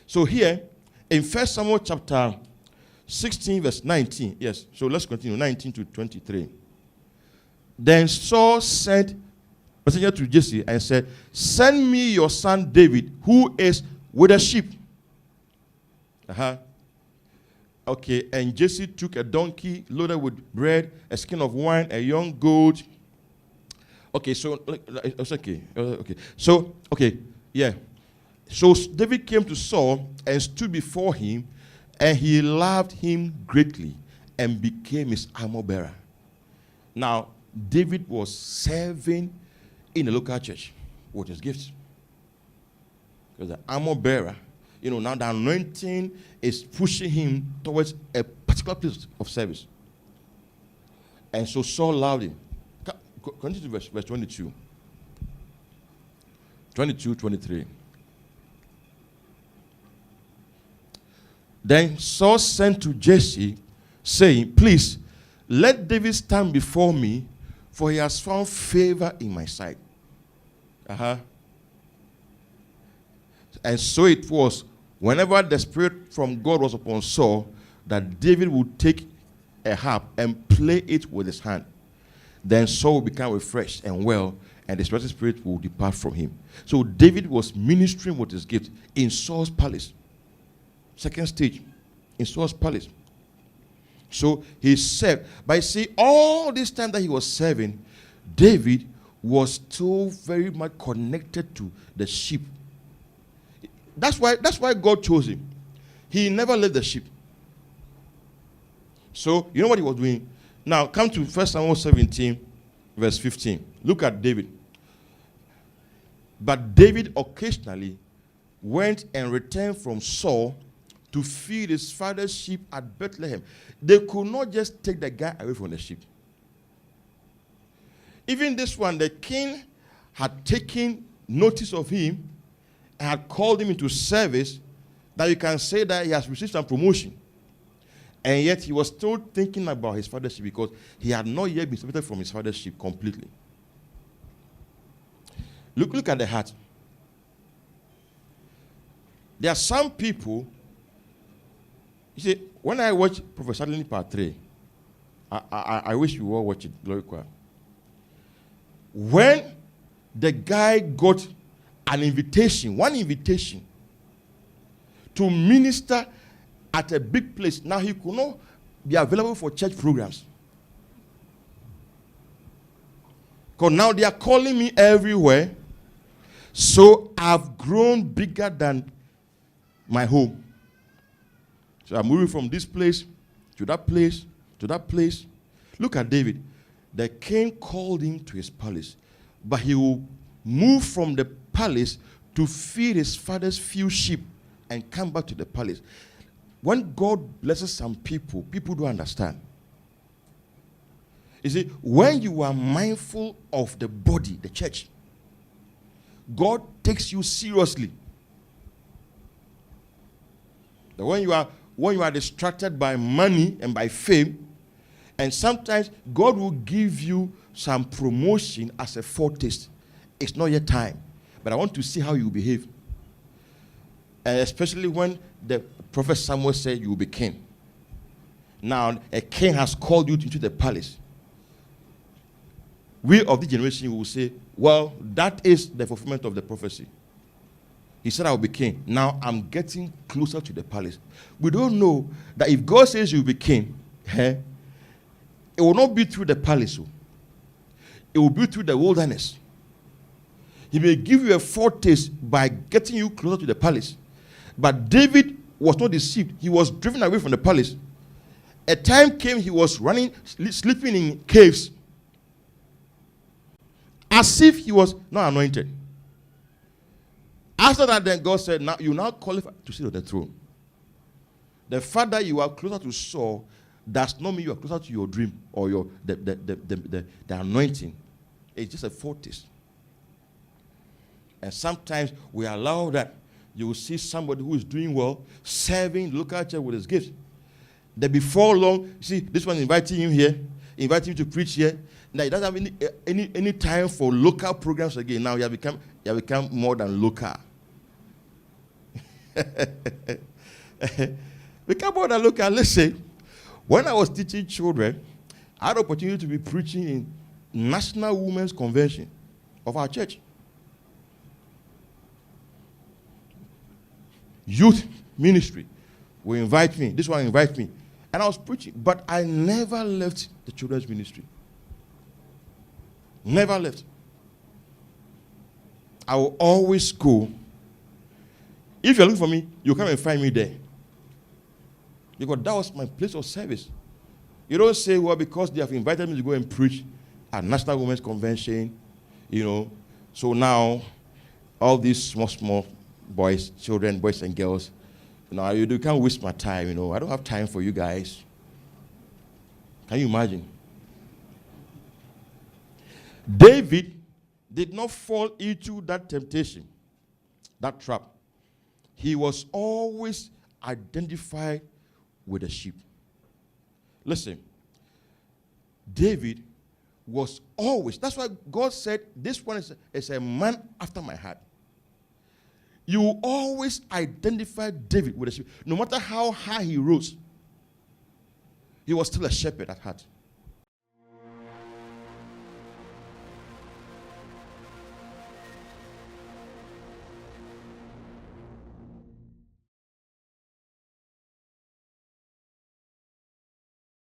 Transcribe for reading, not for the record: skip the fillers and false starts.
So here, in 1 Samuel chapter 16, verse 19. Yes, so let's continue, 19 to 23. Then Saul sent messenger to Jesse and said, send me your son David, who is with the sheep. Okay, and Jesse took a donkey loaded with bread, a skin of wine, a young goat. Okay, so it's okay. Okay, so yeah. So David came to Saul and stood before him, and he loved him greatly and became his armor bearer. Now, David was serving in the local church with his gifts. Because the armor bearer, now the anointing is pushing him towards a particular place of service. And so Saul loved him. Continue to verse 22. 22, 23. Then Saul sent to Jesse, saying, please, let David stand before me, for he has found favor in my sight. And so it was, whenever the Spirit from God was upon Saul, that David would take a harp and play it with his hand. Then Saul would become refreshed and well, and the Spirit will depart from him. So David was ministering with his gift in Saul's palace. Second stage, in Saul's palace. So he served. But you see, all this time that he was serving, David was still very much connected to the sheep. That's why God chose him. He never left the sheep. So, you know what he was doing? Now, come to 1 Samuel 17, verse 15. Look at David. But David occasionally went and returned from Saul to feed his father's sheep at Bethlehem. They could not just take the guy away from the sheep. Even this one, the king had taken notice of him and had called him into service, that you can say that he has received some promotion. And yet he was still thinking about his father's sheep because he had not yet been separated from his father's sheep completely. Look at the heart. There are some people, you see, when I watch Professor Lini Part 3, I wish you all watch it, Glory Choir. When the guy got one invitation to minister at a big place, now he could not be available for church programs. Because now they are calling me everywhere, so I've grown bigger than my home. So I'm moving from this place to that place to that place. Look at David. The king called him to his palace, but he will move from the palace to feed his father's few sheep and come back to the palace. When God blesses some people, people don't understand. You see, when you are mindful of the body, the church, God takes you seriously. That when you are distracted by money and by fame, and sometimes God will give you some promotion as a foretaste. It's not yet time, but I want to see how you behave. And especially when the prophet Samuel said you will be king. Now, a king has called you into the palace. We of the generation will say, well, that is the fulfillment of the prophecy. He said, I will be king. Now, I'm getting closer to the palace. We don't know that if God says you will be king, it will not be through the palace. It will be through the wilderness. He may give you a foretaste by getting you closer to the palace. But David was not deceived. He was driven away from the palace. A time came he was running, sleeping in caves, as if he was not anointed. After that, then God said, now you now qualify to sit on the throne. The fact that you are closer to Saul does not mean you are closer to your dream or your the anointing. It's just a foretaste. And sometimes we allow that. You will see somebody who is doing well, serving the local church with his gifts. Then before long, see, this one inviting him here, inviting him to preach here. Now he doesn't have any time for local programs again. Now you have become more than local. We can't bother look at, let's say, when I was teaching children, I had the opportunity to be preaching in National Women's Convention of our church. Youth ministry will invite me. This one invite me. And I was preaching, but I never left the children's ministry. Never left. I will always go. If you're looking for me, you come and find me there. Because that was my place of service. You don't say, well, because they have invited me to go and preach at National Women's Convention, so now all these small boys, children, boys and girls, you can't waste my time, I don't have time for you guys. Can you imagine? David did not fall into that temptation, that trap. He was always identified with the sheep. Listen, David was always, that's why God said, this one is a man after my heart. You will always identify David with the sheep. No matter how high he rose, he was still a shepherd at heart.